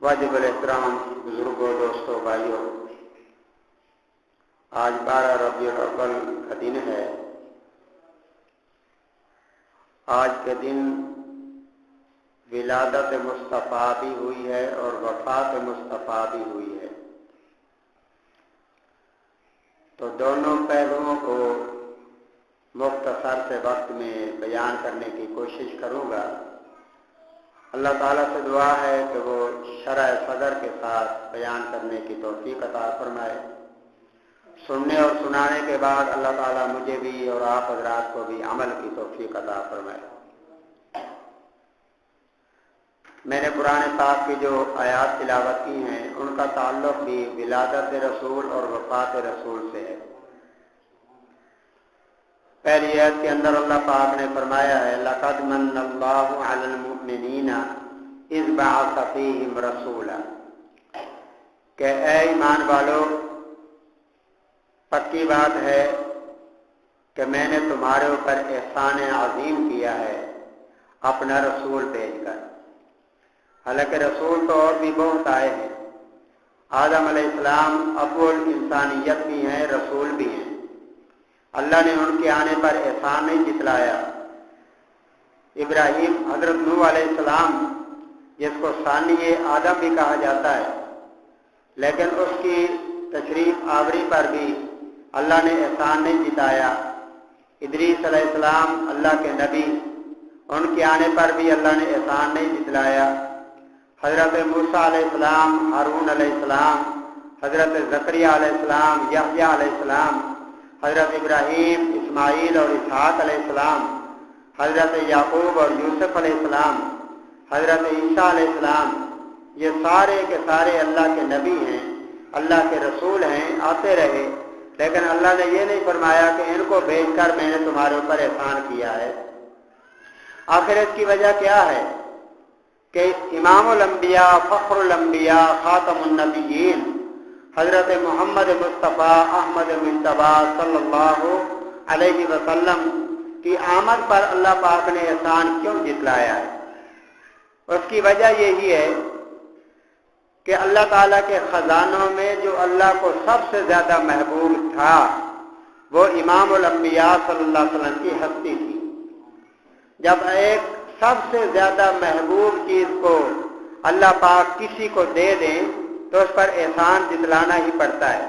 واجب الاحترام بزرگوں، دوستوں، بھائیوں، آج 12 ربیع الاول کا دن ہے۔ آج کے دن ولادت مصطفیٰ بھی ہوئی ہے اور وفات مصطفیٰ بھی ہوئی ہے، تو دونوں پہلوؤں کو مختصر سے وقت میں بیان کرنے کی کوشش کروں گا۔ اللہ تعالیٰ سے دعا ہے کہ وہ شرح صدر کے ساتھ بیان کرنے کی توفیق عطا فرمائے۔ سننے اور سنانے کے بعد اللہ تعالیٰ مجھے بھی اور آپ حضرات کو بھی عمل کی توفیق عطا فرمائے۔ میں نے قرآن پاک کی جو آیات تلاوت کی ہیں ان کا تعلق بھی ولادت رسول اور وفات رسول سے ہے۔ پہلی آیت کے اندر اللہ پاک نے فرمایا ہے لَقَدْ مَنَّ اللَّهُ عَلَى الْمُؤْمِنِينَ إِذْ بَعَثَ فِيهِمْ رَسُولًا، کہ اے ایمان والو، پکی بات ہے کہ میں نے تمہارے اوپر احسان عظیم کیا ہے اپنا رسول بھیج کر۔ حالانکہ رسول تو اور بھی بہت آئے ہیں، آدم علیہ السلام ابو الانسانیت بھی ہیں، رسول بھی ہیں۔ اللہ نے ان کے آنے پر احسان نہیں جتلایا۔ ابراہیم، حضرت نوح علیہ السلام، جس کو ثانی آدم بھی کہا جاتا ہے، لیکن اس کی تشریف آوری پر بھی اللہ نے احسان نہیں جتایا۔ ادریس علیہ السلام اللہ کے نبی، ان کے آنے پر بھی اللہ نے احسان نہیں جتلایا۔ حضرت موسیٰ علیہ السلام، ہارون علیہ السلام، حضرت زکریا علیہ السلام، یحییٰ علیہ السلام، حضرت ابراہیم، اسماعیل اور اسحاق علیہ السلام، حضرت یعقوب اور یوسف علیہ السلام، حضرت عیسیٰ علیہ السلام، یہ سارے کے سارے اللہ کے نبی ہیں، اللہ کے رسول ہیں، آتے رہے، لیکن اللہ نے یہ نہیں فرمایا کہ ان کو بھیج کر میں نے تمہارے اوپر احسان کیا ہے۔ آخر اس کی وجہ کیا ہے کہ امام الانبیاء، فخر الانبیاء، خاتم النبیین حضرت محمد مصطفیٰ احمد مجتبیٰ صلی اللہ علیہ وسلم کی آمد پر اللہ پاک نے احسان کیوں جتلایا ہے؟ اس کی وجہ یہی ہے کہ اللہ تعالیٰ کے خزانوں میں جو اللہ کو سب سے زیادہ محبوب تھا وہ امام الانبیاء صلی اللہ علیہ وسلم کی ہستی تھی۔ جب ایک سب سے زیادہ محبوب چیز کو اللہ پاک کسی کو دے دیں تو اس پر احسان جتلانا ہی پڑتا ہے۔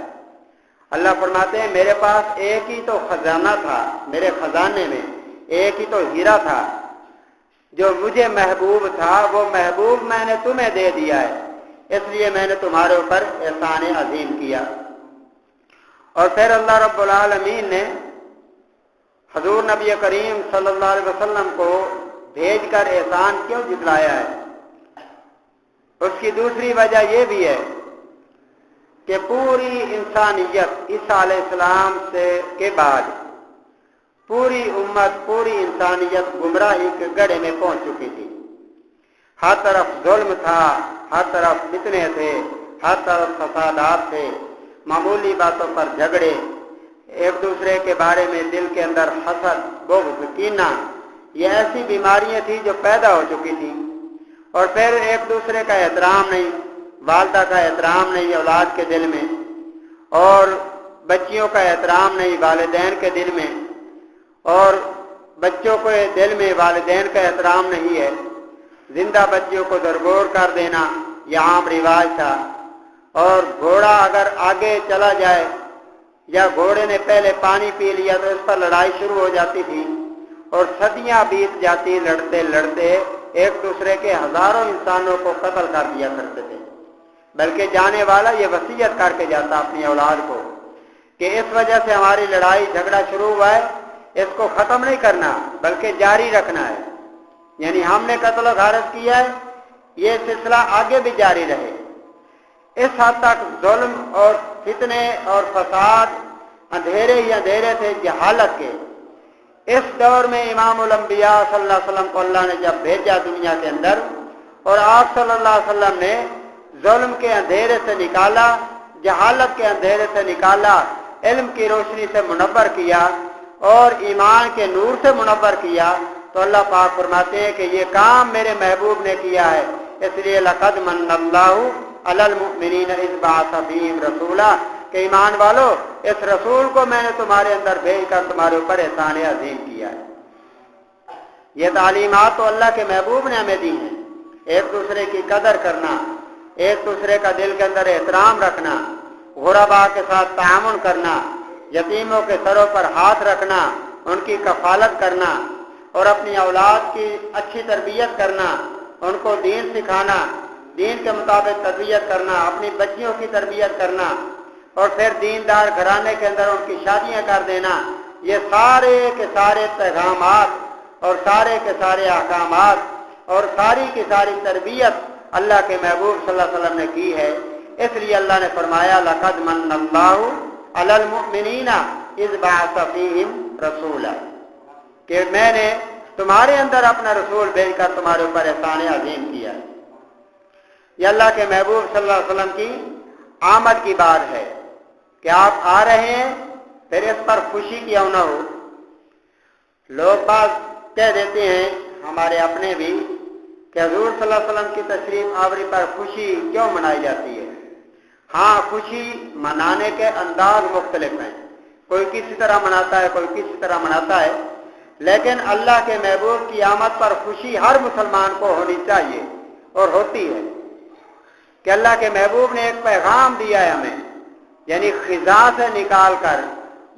اللہ فرماتے ہیں میرے پاس ایک ہی تو خزانہ تھا، میرے خزانے میں ایک ہی تو ہیرا تھا جو مجھے محبوب تھا، وہ محبوب میں نے تمہیں دے دیا ہے، اس لیے میں نے تمہارے اوپر احسان عظیم کیا۔ اور پھر اللہ رب العالمین نے حضور نبی کریم صلی اللہ علیہ وسلم کو بھیج کر احسان کیوں جتلایا ہے؟ اس کی دوسری وجہ یہ بھی ہے کہ پوری انسانیت عیسیٰ علیہ السلام کے بعد پوری امت، پوری انسانیت گمراہی کے گڑھے میں پہنچ چکی تھی۔ ہر طرف ظلم تھا، ہر طرف فتنے تھے، ہر طرف فسادات تھے، معمولی باتوں پر جھگڑے، ایک دوسرے کے بارے میں دل کے اندر حسد، بغض، کینہ، یہ ایسی بیماریاں تھیں جو پیدا ہو چکی تھیں۔ اور پھر ایک دوسرے کا احترام نہیں، والدہ کا احترام نہیں اولاد کے دل میں، اور بچیوں کا احترام نہیں والدین کے دل میں، اور بچوں کو دل میں والدین کا احترام نہیں ہے۔ زندہ بچیوں کو درگور کر دینا یہ عام رواج تھا، اور گھوڑا اگر آگے چلا جائے یا گھوڑے نے پہلے پانی پی لیا تو اس پر لڑائی شروع ہو جاتی تھی، اور صدیاں بیت جاتی لڑتے لڑتے ایک دوسرے کے ہزاروں انسانوں کو قتل کر دیا کرتے تھے۔ بلکہ جانے والا یہ وصیت کر کے جاتا اپنی اولاد کو کہ اس وجہ سے ہماری لڑائی جھگڑا شروع ہوا ہے، اس کو ختم نہیں کرنا بلکہ جاری رکھنا ہے، یعنی ہم نے قتل و غارت کیا ہے، یہ سلسلہ آگے بھی جاری رہے۔ اس حد تک ظلم اور فتنے اور فساد اندھیرے ہی اندھیرے تھے جہالت کے۔ اس دور میں امام الانبیاء صلی اللہ علیہ وسلم کو اللہ نے جب بھیجا دنیا کے اندر، اور آپ صلی اللہ علیہ وسلم نے ظلم کے اندھیرے سے نکالا، جہالت کے اندھیرے سے نکالا، علم کی روشنی سے منور کیا اور ایمان کے نور سے منور کیا، تو اللہ پاک فرماتے ہیں کہ یہ کام میرے محبوب نے کیا ہے، اس لیے لقد من اللہ علی المؤمنین اذ بعث فیہم رسولا کہ ایمان والو اس رسول کو میں نے تمہارے اندر بھیج کر تمہارے اوپر احسان عظیم کیا ہے۔ یہ تعلیمات تو اللہ کے محبوب نے ہمیں دی ہیں، ایک دوسرے کی قدر کرنا، ایک دوسرے کا دل کے اندر احترام رکھنا، غرباء کے ساتھ تعاون کرنا، یتیموں کے سروں پر ہاتھ رکھنا، ان کی کفالت کرنا اور اپنی اولاد کی اچھی تربیت کرنا، ان کو دین سکھانا، دین کے مطابق تربیت کرنا، اپنی بچیوں کی تربیت کرنا اور پھر دیندار گھرانے کے اندر ان کی شادیاں کر دینا، یہ سارے کے سارے پیغامات اور سارے کے سارے احکامات اور ساری کی ساری تربیت اللہ کے محبوب صلی اللہ علیہ وسلم نے کی ہے۔ اس لیے اللہ نے فرمایا لقد من اللہ علی المؤمنین اذ بعث فیہم رسولا کہ میں نے تمہارے اندر اپنا رسول بھیج کر تمہارے اوپر احسان عظیم کیا ہے۔ یہ اللہ کے محبوب صلی اللہ علیہ وسلم کی آمد کی بات ہے کہ آپ آ رہے ہیں، پھر اس پر خوشی کیوں نہ ہو۔ لوگ بعض کہہ دیتے ہیں ہمارے اپنے بھی کہ حضور صلی اللہ علیہ وسلم کی تشریف آوری پر خوشی کیوں منائی جاتی ہے؟ ہاں، خوشی منانے کے انداز مختلف ہیں، کوئی کسی طرح مناتا ہے، کوئی کسی طرح مناتا ہے، لیکن اللہ کے محبوب کی آمد پر خوشی ہر مسلمان کو ہونی چاہیے اور ہوتی ہے کہ اللہ کے محبوب نے ایک پیغام دیا ہے ہمیں، یعنی خزاں سے نکال کر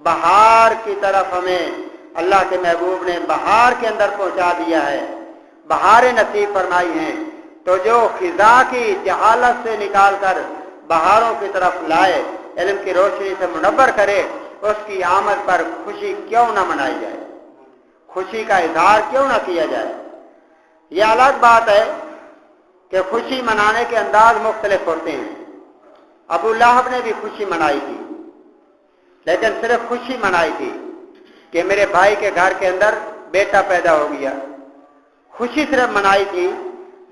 بہار کی طرف ہمیں اللہ کے محبوب نے بہار کے اندر پہنچا دیا ہے، بہاریں نصیب فرمائی ہیں۔ تو جو خزاں کی جہالت سے نکال کر بہاروں کی طرف لائے، علم کی روشنی سے منور کرے، اس کی آمد پر خوشی کیوں نہ منائی جائے، خوشی کا اظہار کیوں نہ کیا جائے۔ یہ الگ بات ہے کہ خوشی منانے کے انداز مختلف ہوتے ہیں۔ ابو لہب نے بھی خوشی منائی تھی، لیکن صرف خوشی منائی تھی کہ میرے بھائی کے گھر کے اندر بیٹا پیدا ہو گیا، خوشی صرف منائی تھی،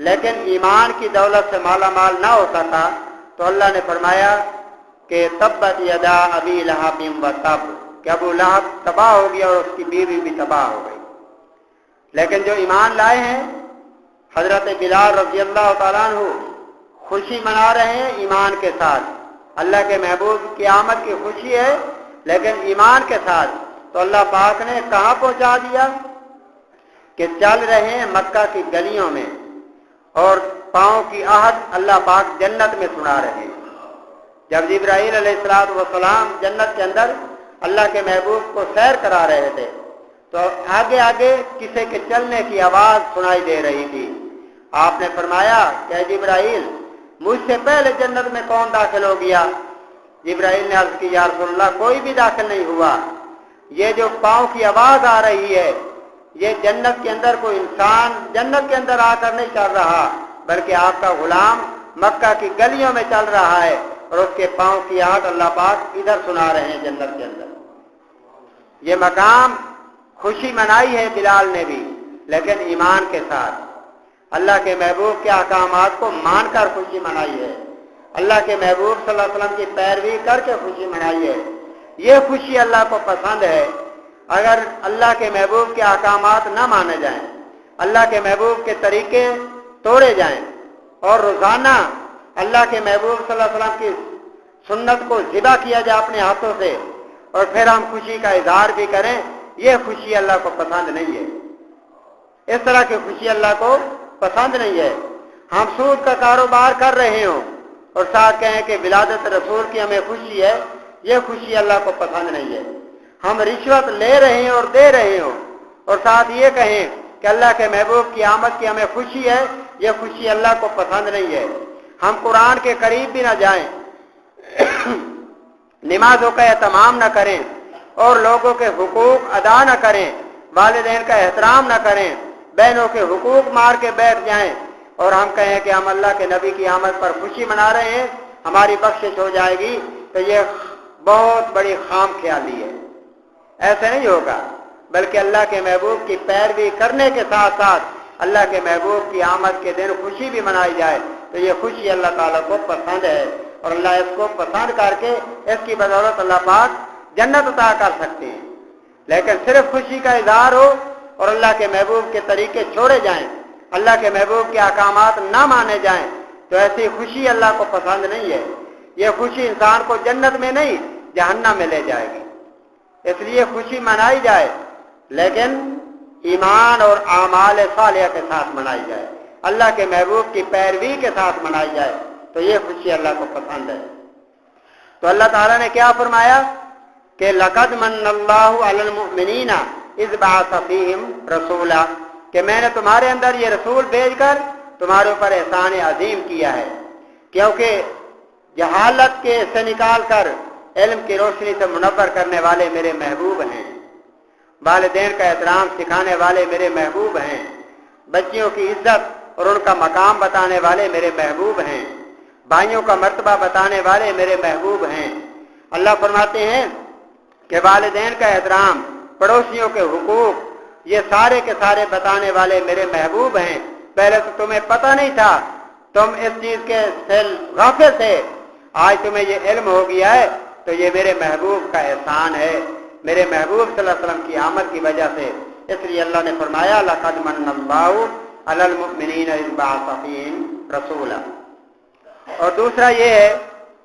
لیکن ایمان کی دولت سے مالا مال نہ ہوتا تھا، تو اللہ نے فرمایا کہ تبت یدا ابی لہب وتب کہ ابو لہب تباہ ہو گیا اور اس کی بیوی بھی تباہ ہو گئی۔ لیکن جو ایمان لائے ہیں، حضرت بلال رضی اللہ تعالیٰ عنہ خوشی منا رہے ہیں ایمان کے ساتھ، اللہ کے محبوب کی آمد کی خوشی ہے لیکن ایمان کے ساتھ۔ تو اللہ پاک نے کہاں پہنچا دیا کہ چل رہے ہیں مکہ کی گلیوں میں اور پاؤں کی آہٹ اللہ پاک جنت میں سنا رہے ہیں۔ جب جبرائیل علیہ السلام جنت کے اندر اللہ کے محبوب کو سیر کرا رہے تھے تو آگے آگے کسی کے چلنے کی آواز سنائی دے رہی تھی۔ آپ نے فرمایا کہ اے جبرائیل، مجھ سے پہلے جنت میں کون داخل ہو گیا؟ جبرائیل نے عرض کی یا رسول اللہ، کوئی بھی داخل نہیں ہوا، یہ جو پاؤں کی آواز آ رہی ہے یہ جنت کے اندر کوئی انسان جنت کے اندر آ کر نہیں چل رہا، بلکہ آپ کا غلام مکہ کی گلیوں میں چل رہا ہے اور اس کے پاؤں کی آہٹ اللہ پاک ادھر سنا رہے ہیں جنت کے اندر۔ یہ مقام خوشی منائی ہے بلال نے بھی، لیکن ایمان کے ساتھ، اللہ کے محبوب کے احکامات کو مان کر خوشی منائی ہے، اللہ کے محبوب صلی اللہ علیہ وسلم کی پیروی کر کے خوشی منائی ہے۔ یہ خوشی اللہ کو پسند ہے۔ اگر اللہ کے محبوب کے احکامات نہ مانے جائیں، اللہ کے محبوب کے طریقے توڑے جائیں اور روزانہ اللہ کے محبوب صلی اللہ علیہ وسلم کی سنت کو ذبح کیا جائے اپنے ہاتھوں سے اور پھر ہم خوشی کا اظہار بھی کریں، یہ خوشی اللہ کو پسند نہیں ہے۔ اس طرح کی خوشی اللہ کو پسند نہیں ہے۔ ہم سود کا کاروبار کر رہے ہوں اور ساتھ کہیں کہ ولادت رسول کی ہمیں خوشی ہے، یہ خوشی اللہ کو پسند نہیں ہے۔ ہم رشوت لے رہے ہیں اور دے رہے ہوں اور ساتھ یہ کہیں کہ اللہ کے محبوب کی آمد کی ہمیں خوشی ہے، یہ خوشی اللہ کو پسند نہیں ہے۔ ہم قرآن کے قریب بھی نہ جائیں، نمازوں کا اہتمام نہ کریں اور لوگوں کے حقوق ادا نہ کریں، والدین کا احترام نہ کریں، بہنوں کے حقوق مار کے بیٹھ جائیں اور ہم کہیں کہ ہم اللہ کے نبی کی آمد پر خوشی منا رہے ہیں، ہماری بخشش ہو جائے گی، تو یہ بہت بڑی خام خیالی ہے۔ ایسے نہیں ہوگا، بلکہ اللہ کے محبوب کی پیروی کرنے کے ساتھ ساتھ اللہ کے محبوب کی آمد کے دن خوشی بھی منائی جائے تو یہ خوشی اللہ تعالیٰ کو پسند ہے، اور اللہ اس کو پسند کر کے اس کی بدولت اللہ پاک جنت عطا کر سکتے ہیں۔ لیکن صرف خوشی کا اظہار ہو اور اللہ کے محبوب کے طریقے چھوڑے جائیں، اللہ کے محبوب کے احکامات نہ مانے جائیں تو ایسی خوشی اللہ کو پسند نہیں ہے. یہ خوشی انسان کو جنت میں نہیں جہنم میں لے جائے گی. اس لیے خوشی منائی جائے لیکن ایمان اور اعمال صالحہ کے ساتھ منائی جائے, اللہ کے محبوب کی پیروی کے ساتھ منائی جائے تو یہ خوشی اللہ کو پسند ہے. تو اللہ تعالیٰ نے کیا فرمایا کہ لقد من اللہ علی المؤمنین اذ بعث فیہم رسولا, کہ میں نے تمہارے اندر یہ رسول بھیج کر تمہارے اوپر احسان عظیم کیا ہے, کیونکہ جہالت کے سے نکال کر علم کی روشنی سے منور کرنے والے میرے محبوب ہیں, والدین کا احترام سکھانے والے میرے محبوب ہیں, بچیوں کی عزت اور ان کا مقام بتانے والے میرے محبوب ہیں, بھائیوں کا مرتبہ بتانے والے میرے محبوب ہیں. اللہ فرماتے ہیں کہ والدین کا احترام, پڑوسیوں کے حقوق, یہ سارے کے سارے بتانے والے میرے محبوب ہیں. پہلے تو تمہیں پتہ نہیں تھا, تم اس چیز کے غافل تھے, آج تمہیں یہ علم ہو گیا ہے تو یہ میرے محبوب کا احسان ہے, میرے محبوب صلی اللہ علیہ وسلم کی آمد کی وجہ سے. اس لیے اللہ نے فرمایا لقد من اللہ علی المؤمنین اذ بعث فیہم رسولا. اور دوسرا یہ ہے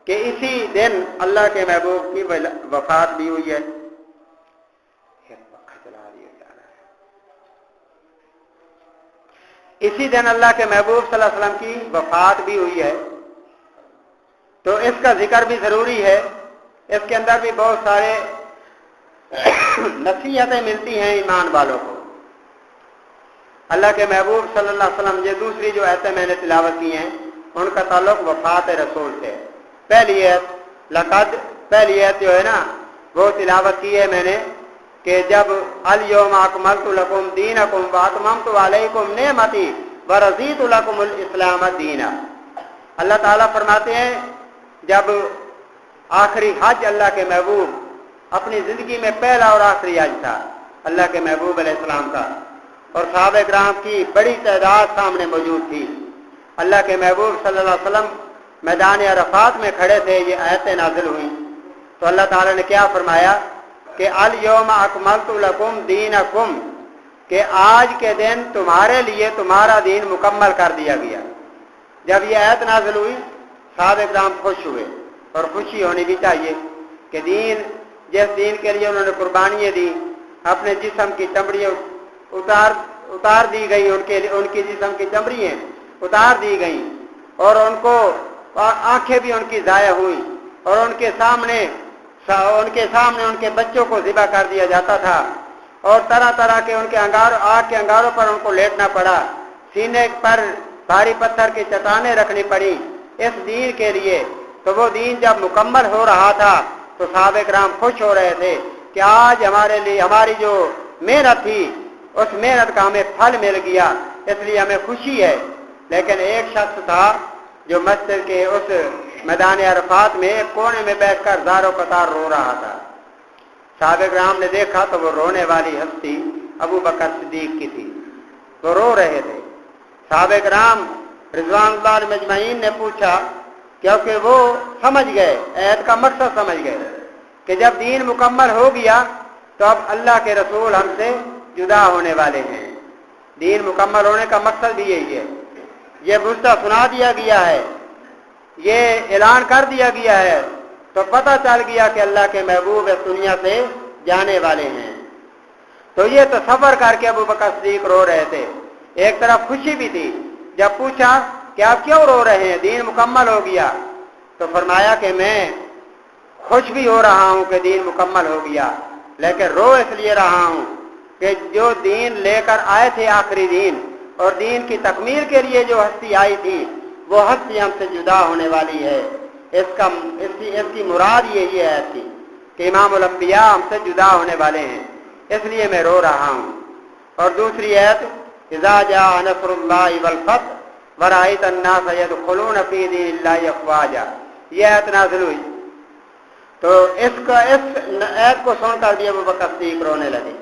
کہ اسی دن اللہ کے محبوب کی وفات بھی ہوئی ہے. اسی دن اللہ کے محبوب صلی اللہ علیہ وسلم کی وفات بھی ہوئی ہے. تو اس کا ذکر بھی ضروری ہے. اس کے اندر بھی بہت سارے نصیحتیں ملتی ہیں ایمان والوں کو. اللہ کے محبوب صلی اللہ علیہ وسلم, یہ دوسری جو آیتیں میں نے تلاوت کی ہیں ان کا تعلق وفات رسول سے. پہلی آیت جو ہے نا وہ تلاوت کی ہے میں نے کہ جب الیوم اکملت لکم دینکم واتممت علیکم نعمتی ورضیت لکم الاسلام دینا. اللہ تعالیٰ فرماتے ہیں جب آخری حج اللہ کے محبوب اپنی زندگی میں پہلا اور آخری حج تھا اللہ کے محبوب علیہ السلام کا, اور صحابہ کرام کی بڑی تعداد سامنے موجود تھی. اللہ کے محبوب صلی اللہ علیہ وسلم میدان عرفات میں کھڑے تھے, یہ آیتیں نازل ہوئیں. تو اللہ تعالیٰ نے کیا فرمایا کہ الیوم اکملت لکم دینکم, کہ آج کے دن تمہارے لیے تمہارا دین مکمل کر دیا گیا. جب یہ آیت نازل ہوئی صحابہ کرام خوش ہوئے, اور خوشی ہونی بھی چاہیے کہ جس دین کے لیے انہوں نے قربانیاں دی, اپنے جسم کی چمڑیاں اتار دی گئی, ان کی جسم کی چمڑیاں اتار دی گئیں, اور ان کو آنکھیں بھی ان کی ضائع ہوئی, اور ان کے سامنے ان کے بچوں کو ذبح کر دیا جاتا تھا, اور طرح طرح کے ان کے آگ کے انگاروں پر ان کو لیٹنا پڑا, سینے پر بھاری پتھر کی چٹانیں رکھنی پڑی اس دین کے لیے. تو وہ دین جب مکمل ہو رہا تھا تو صحابہ کرام خوش ہو رہے تھے کہ آج ہمارے لیے ہماری جو محنت تھی اس محنت کا ہمیں پھل مل گیا, اس لیے ہمیں خوشی ہے. لیکن ایک شخص تھا جو مسجد کے اس میدان عرفات میں کونے میں بیٹھ کر زاروں قطار رو رہا تھا. صحابہ کرام نے دیکھا تو وہ رونے والی ہستی ابو بکر صدیق کی تھی, وہ رو رہے تھے. صحابہ کرام رضوان اللہ علیہم اجمعین نے پوچھا, کیونکہ وہ سمجھ گئے, آیت کا مقصد سمجھ گئے کہ جب دین مکمل ہو گیا تو اب اللہ کے رسول ہم سے جدا ہونے والے ہیں. دین مکمل ہونے کا مقصد بھی یہی ہے. یہ بستہ سنا دیا گیا ہے, یہ اعلان کر دیا گیا ہے, تو پتہ چل گیا کہ اللہ کے محبوب اس دنیا سے جانے والے ہیں. تو یہ تصور کر کے ابو بکر صدیق رو رہے تھے. ایک طرف خوشی بھی تھی. جب پوچھا کہ آپ کیوں رو رہے ہیں, دین مکمل ہو گیا, تو فرمایا کہ میں خوش بھی ہو رہا ہوں کہ دین مکمل ہو گیا, لیکن رو اس لیے رہا ہوں کہ جو دین لے کر آئے تھے آخری دین, اور دین کی تکمیل کے لیے جو ہستی آئی تھی وہ ہستی ہم سے جدا ہونے والی ہے. اس کی مراد یہی ہے کہ امام الانبیاء ہم سے جدا ہونے والے ہیں, اس لیے میں رو رہا ہوں. اور دوسری آیت اذا جاء نصر اللہ والفتح ورأیت الناس يدخلون فی دین اللہ افواجا, یہ آیت نازل ہوئی. تو اس آیت کو سن کر بھی ابو بکر صدیق رونے لگے,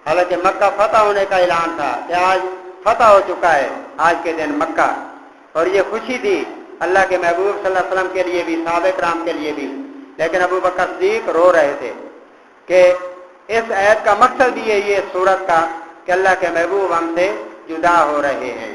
حالانکہ مکہ فتح ہونے کا اعلان تھا کہ آج فتح ہو چکا ہے, آج کے دن مکہ, اور یہ خوشی تھی اللہ کے محبوب صلی اللہ علیہ وسلم کے لیے بھی, صحابہ کرام کے لیے بھی. لیکن ابو بکر صدیق رو رہے تھے کہ اس آیت کا مقصد بھی یہی ہے سورت کا کہ اللہ کے محبوب ہم سے جدا ہو رہے ہیں.